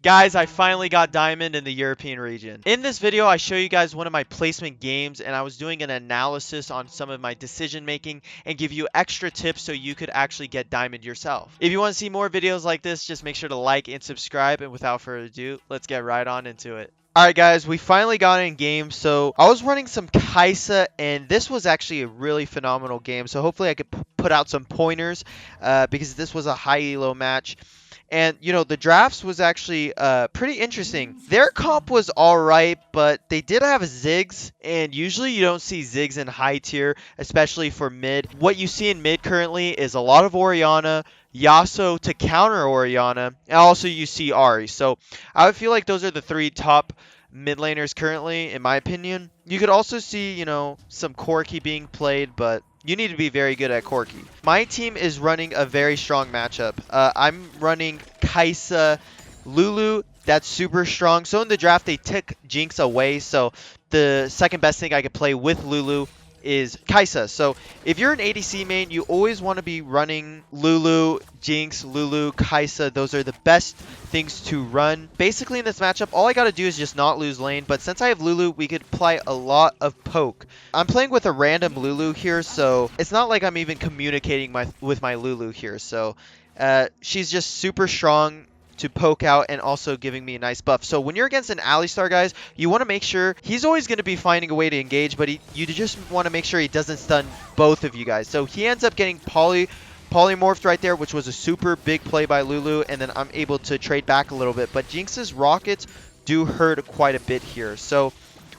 Guys, I finally got diamond in the European region. In this video, I show you guys one of my placement games, and I was doing an analysis on some of my decision making and give you extra tips so you could actually get diamond yourself. If you want to see more videos like this, just make sure to like and subscribe, and without further ado, let's get right on into it. Alright guys, we finally got in game. So I was running some Kaisa, and this was actually a really phenomenal game. So hopefully I could put out some pointers because this was a high elo match. And, you know, the drafts was actually pretty interesting. Their comp was alright, but they did have Ziggs, and usually you don't see Ziggs in high tier, especially for mid. What you see in mid currently is a lot of Orianna, Yasuo to counter Orianna, and also you see Ahri. So I would feel like those are the three top mid laners currently, in my opinion. You could also see, you know, some Corki being played, but you need to be very good at Corki. My team is running a very strong matchup. I'm running Kaisa, Lulu. That's super strong. So in the draft, they took Jinx away. So the second best thing I could play with Lulu is Kaisa. So if you're an ADC main, you always want to be running Lulu, Jinx, Lulu, Kaisa. Those are the best things to run. Basically in this matchup, all I got to do is just not lose lane. But since I have Lulu, we could apply a lot of poke. I'm playing with a random Lulu here, so it's not like I'm even communicating with my Lulu here. So she's just super strong to poke out and also giving me a nice buff. So when you're against an Alistar, guys, you want to make sure he's always going to be finding a way to engage, but you just want to make sure he doesn't stun both of you guys. So he ends up getting polymorphed right there, which was a super big play by Lulu, and then I'm able to trade back a little bit. But Jinx's rockets do hurt quite a bit here. So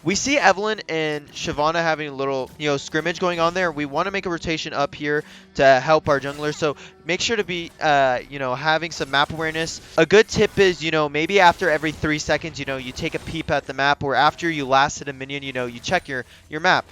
we see Evelynn and Shyvana having a little, you know, scrimmage going on there. We want to make a rotation up here to help our jungler. So make sure to be, you know, having some map awareness. A good tip is, you know, maybe after every 3 seconds, you know, you take a peep at the map, or after you last hit a minion, you know, you check your map.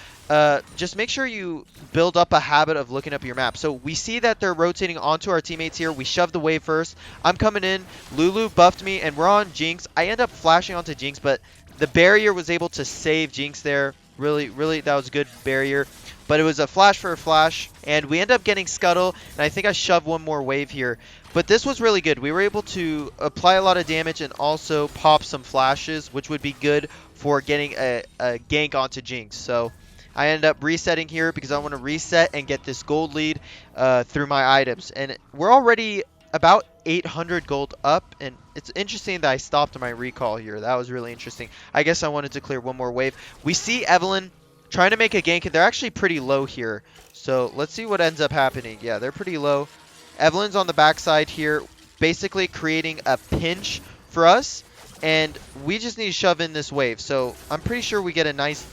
Just make sure you build up a habit of looking up your map. So we see that they're rotating onto our teammates here. We shove the wave first. I'm coming in. Lulu buffed me, and we're on Jinx. I end up flashing onto Jinx, but the barrier was able to save Jinx there. Really, that was a good barrier. But it was a flash for a flash, and we end up getting Scuttle, and I think I shoved one more wave here. But this was really good. We were able to apply a lot of damage and also pop some flashes, which would be good for getting a gank onto Jinx. So I ended up resetting here because I want to reset and get this gold lead through my items. And we're already about 800 gold up, and it's interesting that I stopped my recall here. That was really interesting. I guess I wanted to clear one more wave. We see Evelynn trying to make a gank, and they're actually pretty low here. So let's see what ends up happening. Yeah, they're pretty low. Evelynn's on the backside here, basically creating a pinch for us, and we just need to shove in this wave. So I'm pretty sure we get a nice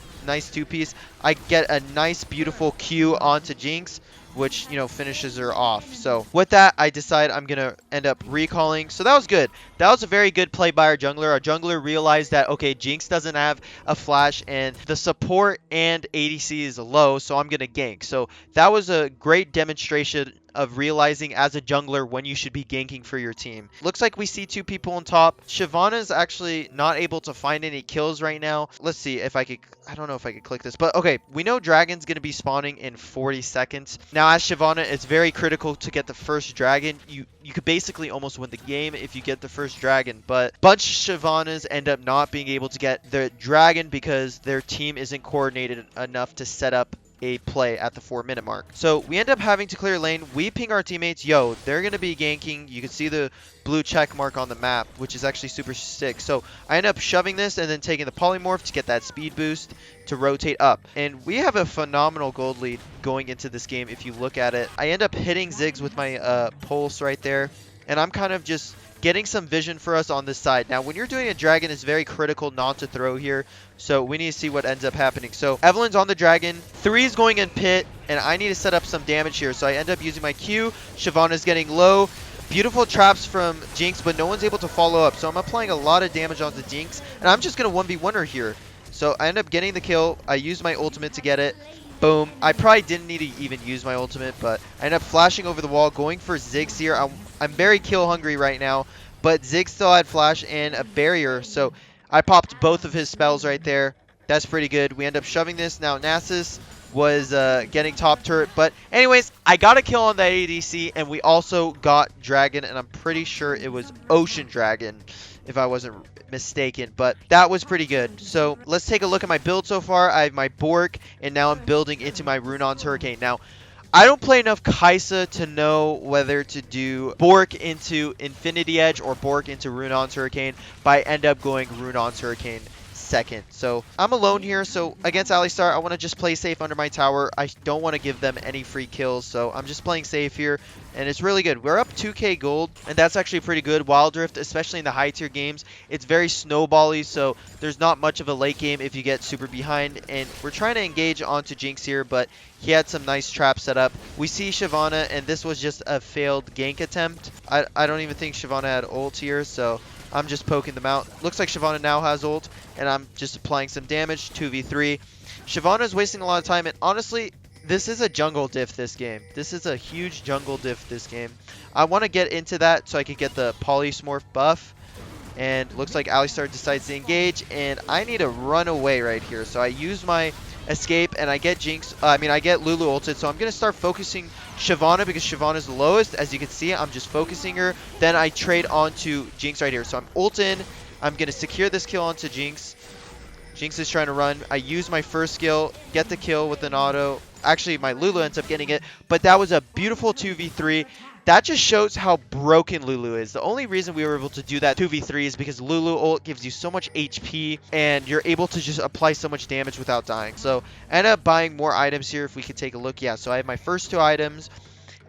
two-piece. I get a nice, beautiful Q onto Jinx, which, you know, finishes her off. So with that, I decide I'm going to end up recalling. So that was good. That was a very good play by our jungler. Our jungler realized that, okay, Jinx doesn't have a flash, and the support and ADC is low, so I'm going to gank. So that was a great demonstration of realizing as a jungler when you should be ganking for your team. Looks like we see 2 people on top. Shyvana is actually not able to find any kills right now. Let's see if I could, I don't know if I could click this, but okay, we know Dragon's going to be spawning in 40 seconds. Now as Shyvana, it's very critical to get the first dragon. You could basically almost win the game if you get the first dragon, but bunch of Shyvanas end up not being able to get the dragon because their team isn't coordinated enough to set up a play at the 4-minute mark. So we end up having to clear lane. We ping our teammates, yo, they're going to be ganking. You can see the blue check mark on the map, which is actually super sick. So I end up shoving this and then taking the polymorph to get that speed boost to rotate up. And we have a phenomenal gold lead going into this game if you look at it. I end up hitting Ziggs with my pulse right there, and I'm kind of just getting some vision for us on this side. Now, when you're doing a dragon, it's very critical not to throw here. So we need to see what ends up happening. So Evelynn's on the dragon. 3 is going in pit, and I need to set up some damage here. So I end up using my Q. Shyvana's getting low. Beautiful traps from Jinx, but no one's able to follow up. So I'm applying a lot of damage onto Jinx, and I'm just going to 1v1 her here. So I end up getting the kill. I used my ultimate to get it. Boom. I probably didn't need to even use my ultimate, but I end up flashing over the wall, going for Ziggs here. I'm very kill hungry right now, but Ziggs still had flash and a barrier, so I popped both of his spells right there. That's pretty good. We end up shoving this. Now Nasus was getting top turret, but anyways, I got a kill on that ADC, and we also got dragon, and I'm pretty sure it was Ocean Dragon, if I wasn't mistaken, but that was pretty good. So let's take a look at my build so far. I have my Bork, and now I'm building into my Runon's Hurricane. Now, I don't play enough Kaisa to know whether to do Bork into Infinity Edge or Bork into Runon's Hurricane, but I end up going Runon's Hurricane second. So I'm alone here, so against Alistar, I want to just play safe under my tower. I don't want to give them any free kills, so I'm just playing safe here, and it's really good. We're up 2k gold, and that's actually pretty good. Wild Rift, especially in the high tier games, it's very snowbally, so there's not much of a late game if you get super behind, and we're trying to engage onto Jinx here, but he had some nice traps set up. We see Shyvana, and this was just a failed gank attempt. I don't even think Shyvana had ult here, so I'm just poking them out. Looks like Shyvana now has ult, and I'm just applying some damage, 2v3. Shyvana is wasting a lot of time, and honestly, this is a jungle diff this game. This is a huge jungle diff this game. I want to get into that so I can get the Polysmorph buff, and looks like Alistar decides to engage, and I need to run away right here. So I use my escape, and I get I get Lulu ulted, so I'm going to start focusing Shyvana because Shyvana is the lowest. As you can see, I'm just focusing her. Then I trade onto Jinx right here. So I'm ult in. I'm going to secure this kill onto Jinx. Jinx is trying to run. I use my first skill, get the kill with an auto. Actually, my Lulu ends up getting it, but that was a beautiful 2v3. That just shows how broken Lulu is. The only reason we were able to do that 2v3 is because Lulu ult gives you so much HP, and you're able to just apply so much damage without dying. So I ended up buying more items here if we could take a look. Yeah, so I have my first 2 items.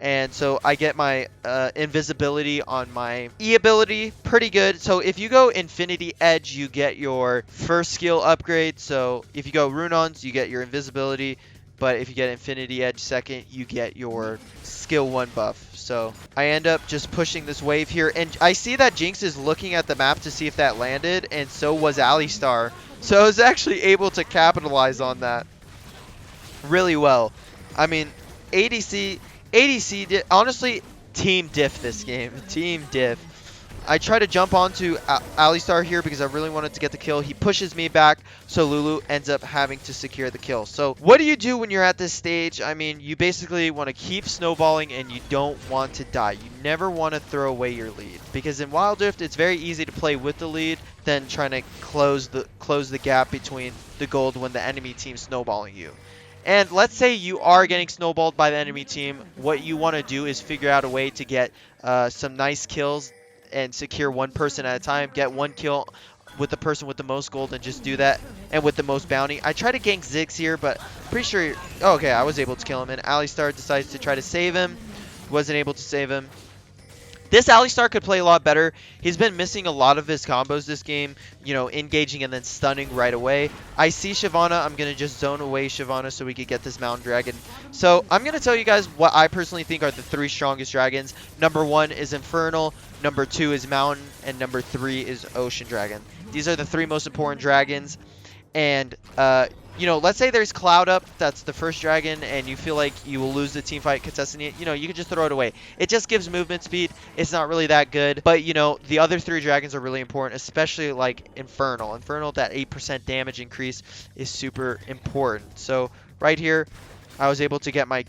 And so I get my invisibility on my E ability. Pretty good. So if you go Infinity Edge, you get your first skill upgrade. So if you go Runons, you get your invisibility. But if you get Infinity Edge second, you get your skill 1 buff. So I end up just pushing this wave here. And I see that Jinx is looking at the map to see if that landed. And so was Alistar. So I was actually able to capitalize on that really well. I mean, ADC did, honestly, team diff this game. Team diff. I try to jump onto Alistar here because I really wanted to get the kill. He pushes me back, so Lulu ends up having to secure the kill. So what do you do when you're at this stage? I mean, you basically want to keep snowballing, and you don't want to die. You never want to throw away your lead, because in Wild Rift, it's very easy to play with the lead than trying to close the gap between the gold when the enemy team's snowballing you. And let's say you are getting snowballed by the enemy team. What you want to do is figure out a way to get some nice kills and secure one person at a time. Get 1 kill with the person with the most gold and just do that. And with the most bounty. I try to gank Ziggs here, but pretty sure... Oh, okay, I was able to kill him. And Alistar decides to try to save him. Wasn't able to save him. This Alistar could play a lot better. He's been missing a lot of his combos this game, you know, engaging and then stunning right away. I see Shyvana. I'm going to just zone away Shyvana so we could get this Mountain Dragon. So I'm going to tell you guys what I personally think are the 3 strongest dragons. Number 1 is Infernal, number 2 is Mountain, and number 3 is Ocean Dragon. These are the 3 most important dragons. And, you know, let's say there's Cloud up, that's the first dragon, and you feel like you will lose the team fight contesting it, you know, you can just throw it away. It just gives movement speed. It's not really that good. But, you know, the other 3 dragons are really important, especially like Infernal. Infernal, that 8% damage increase is super important. So right here, I was able to get my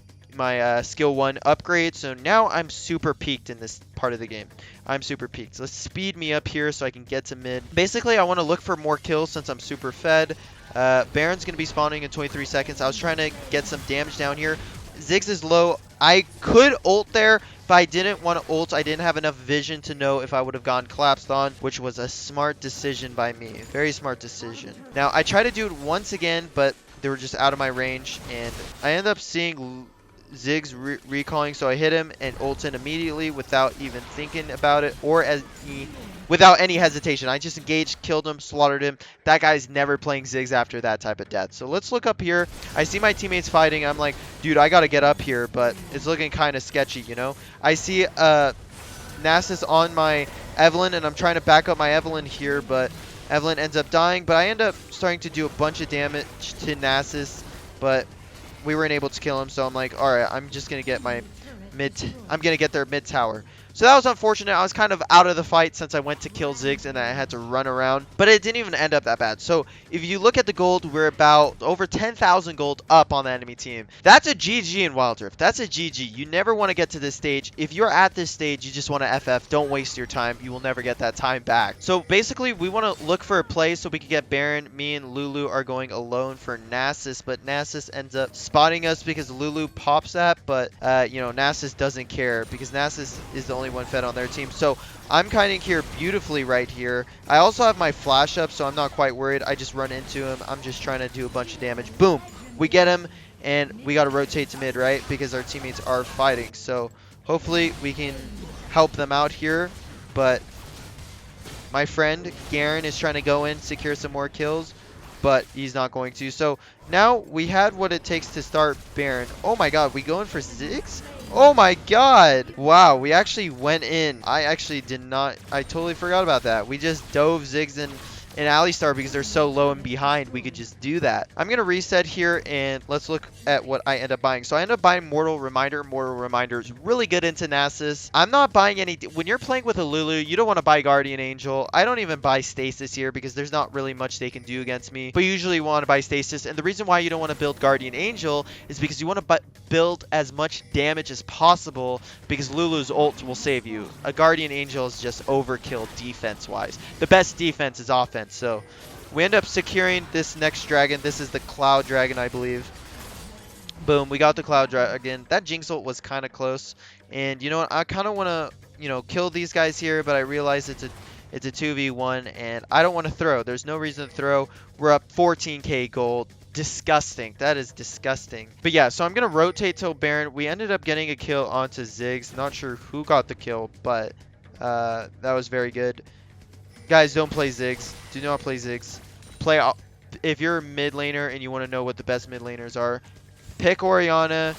skill 1 upgrade, so now I'm super peaked in this part of the game. I'm super peaked. So let's speed me up here so I can get to mid. Basically, I want to look for more kills since I'm super fed. Baron's going to be spawning in 23 seconds. I was trying to get some damage down here. Ziggs is low. I could ult there, but I didn't want to ult. I didn't have enough vision to know if I would have gone collapsed on, which was a smart decision by me. Very smart decision. Now, I tried to do it once again, but they were just out of my range, and I ended up seeing Ziggs recalling, so I hit him and ult in immediately without even thinking about it or without any hesitation. I just engaged, killed him, slaughtered him. That guy's never playing Ziggs after that type of death. So let's look up here. I see my teammates fighting. I'm like, dude, I gotta get up here, but it's looking kind of sketchy, you know? I see Nasus on my Evelyn, and I'm trying to back up my Evelyn here, but Evelyn ends up dying. But I end up starting to do a bunch of damage to Nasus, but we weren't able to kill him, so I'm like, alright, I'm just going to get my I'm gonna get their mid tower. So that was unfortunate. I was kind of out of the fight since I went to kill Ziggs and I had to run around. But it didn't even end up that bad. So if you look at the gold, we're about over 10,000 gold up on the enemy team. That's a GG in Wild Rift. That's a GG. You never want to get to this stage. If you're at this stage, you just want to FF. Don't waste your time. You will never get that time back. So basically, we want to look for a play so we can get Baron. Me and Lulu are going alone for Nasus, but Nasus ends up spotting us because Lulu pops that, but you know, Nasus doesn't care because Nasus is the only one fed on their team. So I'm kiting here beautifully right here. I also have my flash up, so I'm not quite worried. I just run into him. I'm just trying to do a bunch of damage. Boom! We get him, and we got to rotate to mid, right? Because our teammates are fighting. So hopefully we can help them out here. But my friend Garen is trying to go in, secure some more kills, but he's not going to. So now we had what it takes to start Baron. Oh my god, we going for Ziggs? Oh my god. Wow, we actually went in. I actually did not. I totally forgot about that. We just dove Ziggs and Alistar because they're so low and behind. We could just do that. I'm going to reset here and let's look at what I end up buying. So I end up buying Mortal Reminder. Mortal Reminder is really good into Nasus. I'm not buying any. When you're playing with a Lulu, you don't want to buy Guardian Angel. I don't even buy Stasis here because there's not really much they can do against me. But you usually want to buy Stasis. And the reason why you don't want to build Guardian Angel is because you want to build as much damage as possible because Lulu's ult will save you. A Guardian Angel is just overkill defense-wise. The best defense is offense. So we end up securing this next dragon. This is the Cloud Dragon, I believe. Boom, we got the Cloud Dragon. That Jinx ult was kind of close. And you know what? I kind of want to, you know, kill these guys here, but I realize it's a 2v1 and I don't want to throw. There's no reason to throw. We're up 14k gold. Disgusting. That is disgusting. But yeah, so I'm going to rotate till Baron. We ended up getting a kill onto Ziggs. Not sure who got the kill, but that was very good. Guys, don't play Ziggs. Do not play Ziggs. If you're a mid laner and you want to know what the best mid laners are, pick Orianna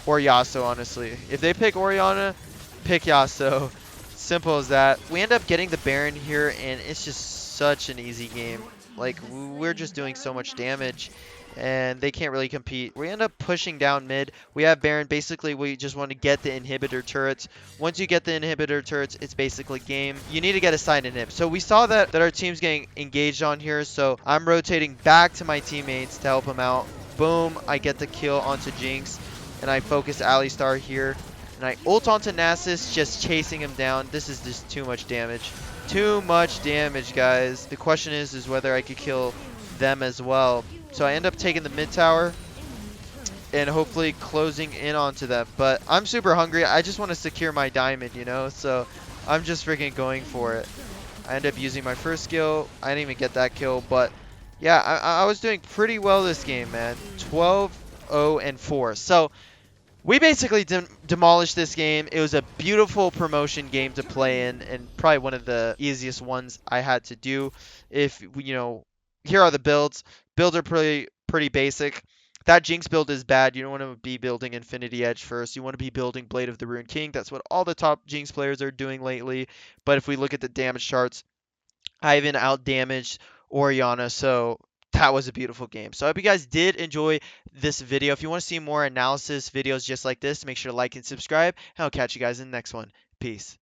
or Yasuo, honestly. If they pick Orianna, pick Yasuo. Simple as that. We end up getting the Baron here, and it's just such an easy game. Like, we're just doing so much damage, and they can't really compete. We end up pushing down mid. We have Baron. Basically, we just want to get the inhibitor turrets. Once you get the inhibitor turrets, it's basically game. You need to get a side inhib. So we saw that our team's getting engaged on here, so I'm rotating back to my teammates to help them out. Boom, I get the kill onto Jinx, and I focus Alistar here. And I ult onto Nasus, just chasing him down. This is just too much damage. Too much damage, guys. The question is whether I could kill them as well. So I end up taking the mid tower and hopefully closing in onto them. But I'm super hungry. I just want to secure my diamond, you know? So I'm just freaking going for it. I end up using my first skill. I didn't even get that kill, but yeah, I was doing pretty well this game, man. 12-0-4. So we basically demolished this game. It was a beautiful promotion game to play in, and probably one of the easiest ones I had to do. If you know, here are the builds. Builds are pretty basic. That Jinx build is bad. You don't want to be building Infinity Edge first. You want to be building Blade of the Rune King. That's what all the top Jinx players are doing lately. But if we look at the damage charts, I even out damaged Orianna, so that was a beautiful game. So I hope you guys did enjoy this video. If you want to see more analysis videos just like this, make sure to like and subscribe, and I'll catch you guys in the next one. Peace.